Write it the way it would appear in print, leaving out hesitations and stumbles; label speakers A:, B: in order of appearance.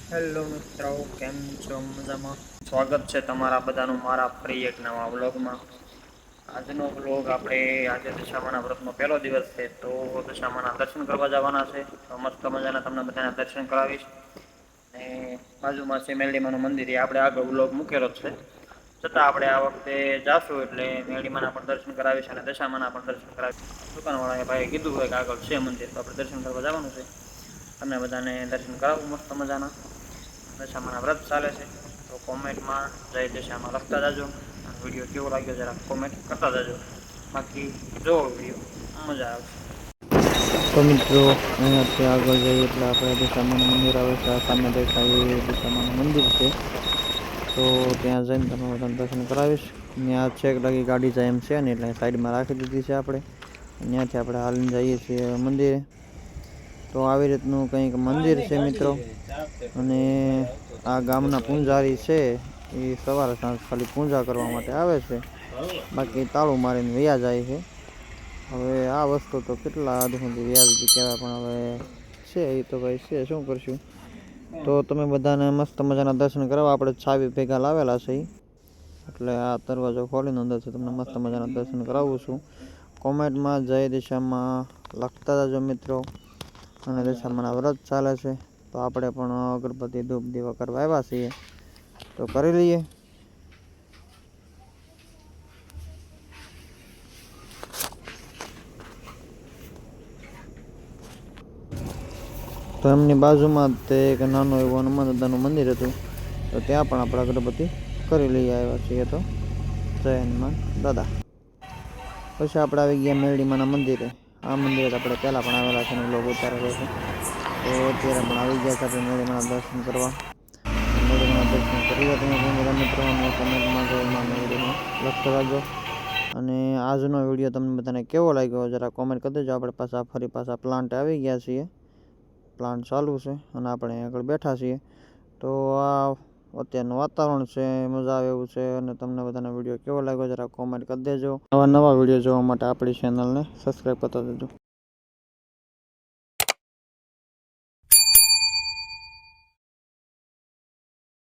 A: Hello મિત્રો, કેમ છો? મજામાં? સ્વાગત છે તમારા બધાનું મારા ફરી એક નવા વ્લોગમાં. આજનો વ્લોગ આજે દશામાના વ્રતનો પહેલો દિવસ છે, તો દશામાના દર્શન કરવા જવાના છે. તો મસ્ત મજાના તમને બધાના દર્શન કરાવીશ. અને બાજુમાં છે મેરડીમાનું મંદિર, એ આપણે આગળ વ્લોગ મૂકેલો જ છે. છતાં આપણે આ વખતે જાશું એટલે મેરડીમાના પણ દર્શન કરાવીશ અને દશામાના પણ દર્શન કરાવીશ. દુકાનવાળાએ ભાઈએ કીધું હોય કે આગળ છે મંદિર, તો આપણે દર્શન કરવા જવાનું છે. તમને બધાને દર્શન કરાવું મસ્ત મજાના. દશામાના વ્રત ચાલે છે, તો કોમેન્ટમાં જય દશામાં લખતા જાજો. અને વિડીયો કેવો લાગ્યો જરા કોમેન્ટ કરતા જાજો. બાકી જોવો વિડીયો મજા આવશે. તો મિત્રો, અહીંયાથી આગળ જઈએ એટલે આપણે દશામાનું મંદિર આવે છે. આ સામે દેખાય એ દશામાનું મંદિર છે. તો ત્યાં જઈને તમે બધાને દર્શન કરાવીશ. ત્યાં છેક લગી ગાડી જાય એમ છે ને, એટલે સાઈડમાં રાખી દીધી છે આપણે. ત્યાંથી આપણે હાલીને જઈએ છીએ મંદિરે. તો આવી રીતનું કંઈક મંદિર છે મિત્રો. અને આ ગામના પૂંજારી છે, એ સવારે સાંજ ખાલી પૂજા કરવા માટે આવે છે. બાકી તાળું મારીને વયા જાય છે. હવે આ વસ્તુ તો કેટલા હદ સુધી વ્યાજબી કહેવાય, પણ હવે છે એ તો ભાઈ છે, શું કરશું. તો તમે બધાને મસ્ત મજાના દર્શન કરાવો. આપણે છાવી ભેગા લાવેલા છે, એટલે આ દરવાજો ખોલીને અંદરથી તમને મસ્ત મજાના દર્શન કરાવું છું. કોમેન્ટમાં જય દિશામાં લખતા જજો મિત્રો. અને દશામાના વ્રત ચાલે છે, તો આપણે પણ અગરબત્તી ધૂપ દીવા કરવા આવ્યા છીએ, તો કરી લઈએ. તો એમની બાજુમાં તે એક નાનું એવું હનુમાન દાદાનું મંદિર હતું, તો ત્યાં પણ આપણે અગરબત્તી કરી લઈ આવ્યા છીએ. તો જય હનુમાન દાદા. પછી આપણે આવી ગયા મેરડીમાના મંદિરે. આ મંદિરે આપણે પહેલાં પણ આવેલા છે અને લોકો ઉતારેલો છે. તો અત્યારે પણ આવી ગયા છે આપણે મેરડીમાના દર્શન કરવા. મેરડીમાના દર્શન કરી લો તમે બધા મિત્રો, અને કોમેન્ટમાં જય માં મેરડીમાં લખતા રહેજો. અને આજનો વિડીયો તમને બધાને કેવો લાગ્યો જરા કોમેન્ટ કરી દેજો. આપણે ફરી પાછા પ્લાન્ટ આવી ગયા છીએ. પ્લાન્ટ ચાલુ છે અને આપણે આગળ બેઠા છીએ. તો આ અત્યારનું વાતાવરણ છે, મજા આવે એવું છે. અને તમને બધાને વિડીયો કેવો લાગ્યો જરા કોમેન્ટ કરી દેજો. નવા વિડીયો જોવા માટે આપણી ચેનલને સબસ્ક્રાઈબ કરતા દેજો.